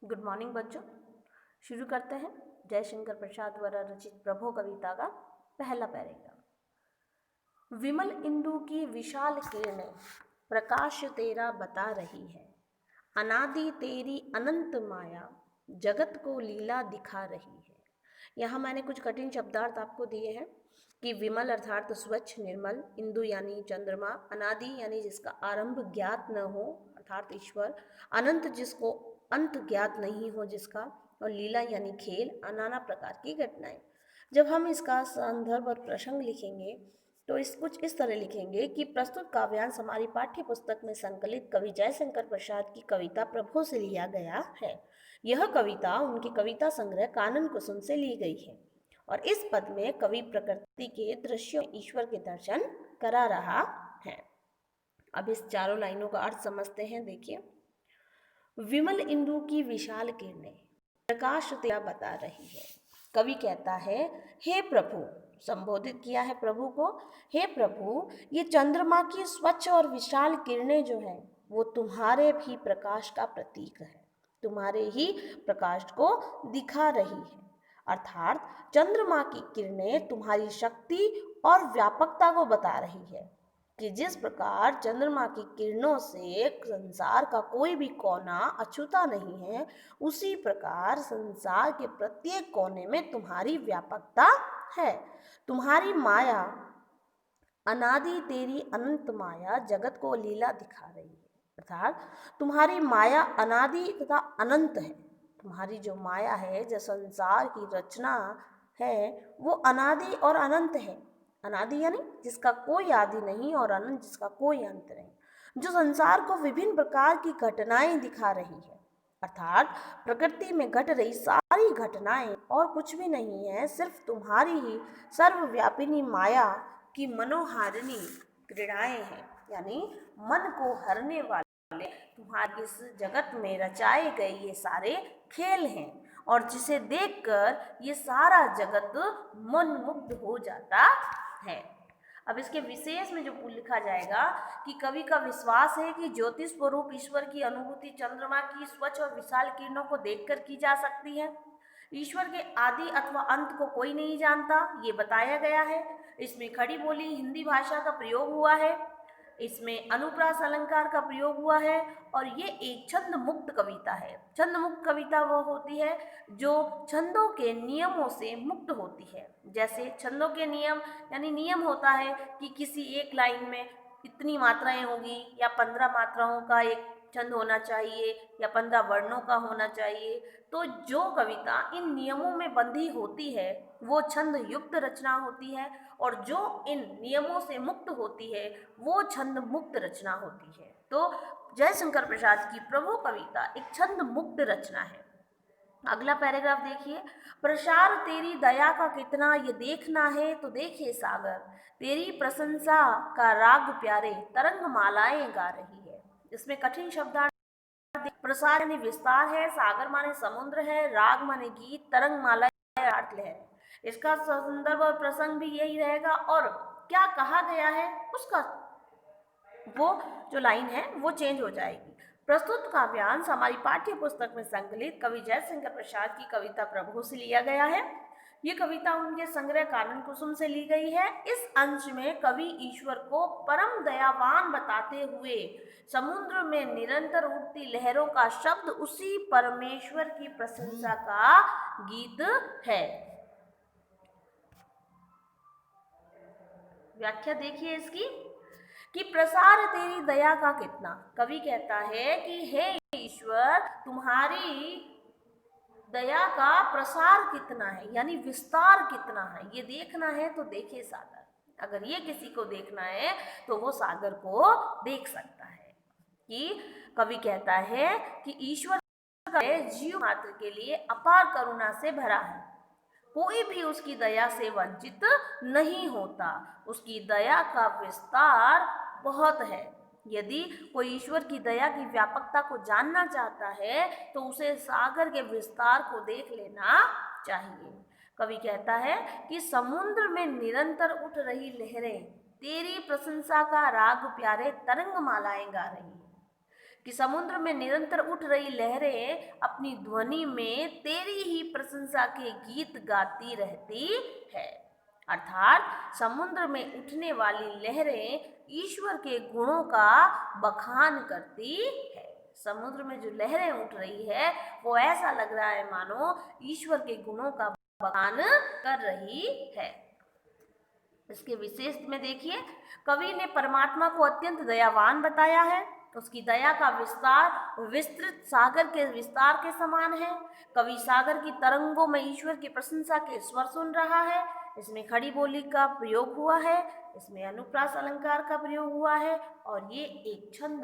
Good morning बच्चों। शुरू करते हैं जयशंकर प्रसाद द्वारा रचित प्रभो कविता का पहला पैराग्राफ। विमल इंदु की विशाल किरणें प्रकाश तेरा बता रही है। अनादि तेरी अनंत माया जगत को लीला दिखा रही है। यहाँ मैंने कुछ कठिन शब्दार्थ आपको दिए हैं कि विमल अर्थात स्वच्छ निर्मल, इंदु यानी चंद्रमा, अनादि यानी जिसका आरंभ ज्ञात न हो अर्थात ईश्वर, अनंत जिसको अंत ज्ञात नहीं हो जिसका, और लीला यानी खेल, नाना प्रकार की घटनाएं। जब हम इसका संदर्भ और प्रसंग लिखेंगे तो कुछ इस तरह लिखेंगे कि प्रस्तुत काव्यांश हमारी पाठ्य पुस्तक में संकलित कवि जयशंकर प्रसाद की कविता प्रभो से लिया गया है। यह कविता उनके कविता संग्रह कानन कुसुम से ली गई है और इस पद में कवि प्रकृति के दृश्यों ईश्वर के दर्शन करा रहा है। अब इस चारों लाइनों का अर्थ समझते हैं। देखिए, विमल इंदु की विशाल किरणें प्रकाश तेरा बता रही है। कवि कहता है, हे प्रभु, संबोधित किया है प्रभु को, हे प्रभु, ये चंद्रमा की स्वच्छ और विशाल किरणें जो हैं वो तुम्हारे भी प्रकाश का प्रतीक है, तुम्हारे ही प्रकाश को दिखा रही है। अर्थात चंद्रमा की किरणें तुम्हारी शक्ति और व्यापकता को बता रही है कि जिस प्रकार चंद्रमा की किरणों से संसार का कोई भी कोना अछूता नहीं है, उसी प्रकार संसार के प्रत्येक कोने में तुम्हारी व्यापकता है। तुम्हारी माया अनादि तेरी अनंत माया जगत को लीला दिखा रही है। अर्थात तुम्हारी माया अनादि तथा अनंत है। तुम्हारी जो माया है, जो संसार की रचना है, वो अनादि और अनंत है। अनादि यानी जिसका कोई आदि नहीं और अनंत जिसका कोई अंत नहीं, जो संसार को विभिन्न प्रकार की घटनाएं दिखा रही है। अर्थात प्रकृति में घट रही सारी घटनाएं और कुछ भी नहीं है, सिर्फ तुम्हारी ही सर्वव्यापिनी माया की मनोहारिणी क्रीड़ाएं हैं, यानी मन को हरने वाले तुम्हारे इस जगत में रचाए गए ये सारे खेल हैं और जिसे देखकर ये सारा जगत मनमुग्ध हो जाता है। अब इसके विशेष में जो लिखा जाएगा कि कवि का विश्वास है कि ज्योतिष स्वरूप ईश्वर की अनुभूति चंद्रमा की स्वच्छ और विशाल किरणों को देखकर की जा सकती है। ईश्वर के आदि अथवा अंत को कोई नहीं जानता, ये बताया गया है। इसमें खड़ी बोली हिंदी भाषा का प्रयोग हुआ है, इसमें अनुप्रास अलंकार का प्रयोग हुआ है और ये एक छंद मुक्त कविता है। छंद मुक्त कविता वो होती है जो छंदों के नियमों से मुक्त होती है। जैसे छंदों के नियम यानी नियम होता है कि किसी एक लाइन में इतनी मात्राएं होगी या 15 मात्राओं का एक छंद होना चाहिए या 15 वर्णों का होना चाहिए। तो जो कविता इन नियमों में बंधी होती है वो छंद युक्त रचना होती है और जो इन नियमों से मुक्त होती है वो छंद मुक्त रचना होती है। तो जयशंकर प्रसाद की प्रभो कविता एक छंद मुक्त रचना है। अगला पैराग्राफ देखिए, प्रसार तेरी दया का कितना ये देखना है तो देखिए सागर, तेरी प्रशंसा का राग प्यारे तरंग मालाएं गा रही है। इसमें कठिन शब्दार्थ, प्रसार यानी विस्तार है, सागर माने समुद्र है, राग माने गीत, तरंग माला अर्थ लहर। इसका संदर्भ और प्रसंग भी यही रहेगा और क्या कहा गया है उसका वो जो लाइन है वो चेंज हो जाएगी। प्रस्तुत काव्यांश हमारी पाठ्य पुस्तक में संकलित कवि जयशंकर प्रसाद की कविता प्रभो से लिया गया है। ये कविता उनके संग्रह कानन कुसुम से ली गई है। इस अंश में कवि ईश्वर को परम दयावान बताते हुए समुद्र में निरंतर उठती लहरों का शब्द उसी परमेश्वर की प्रशंसा का गीत है। व्याख्या देखिए इसकी कि प्रसार तेरी दया का कितना। कवि कहता है कि हे ईश्वर, तुम्हारी दया का प्रसार कितना है यानी विस्तार कितना है, ये देखना है तो देखे सागर। अगर ये किसी को देखना है तो वो सागर को देख सकता है। कि कवि कहता है कि ईश्वर का जीव मात्र के लिए अपार करुणा से भरा है, कोई भी उसकी दया से वंचित नहीं होता, उसकी दया का विस्तार बहुत है। यदि कोई ईश्वर की दया की व्यापकता को जानना चाहता है तो उसे सागर के विस्तार को देख लेना चाहिए। कवि कहता है कि समुद्र में निरंतर उठ रही लहरें तेरी प्रशंसा का राग प्यारे तरंग मालाएं गा रही हैं। कि समुद्र में निरंतर उठ रही लहरें अपनी ध्वनि में तेरी ही प्रशंसा के गीत गाती रहती है। अर्थात समुद्र में उठने वाली लहरें ईश्वर के गुणों का बखान करती है। समुद्र में जो लहरें उठ रही है वो ऐसा लग रहा है मानो ईश्वर के गुणों का बखान कर रही है। इसके विशेष में देखिए, कवि ने परमात्मा को अत्यंत दयावान बताया है। उसकी दया का विस्तार विस्तृत सागर के विस्तार के समान है। कवि सागर की तरंगों में ईश्वर की प्रशंसा के स्वर सुन रहा है। इसमें खड़ी बोली का प्रयोग हुआ है, इसमें अनुप्रास अलंकार का प्रयोग हुआ है और ये एक छंद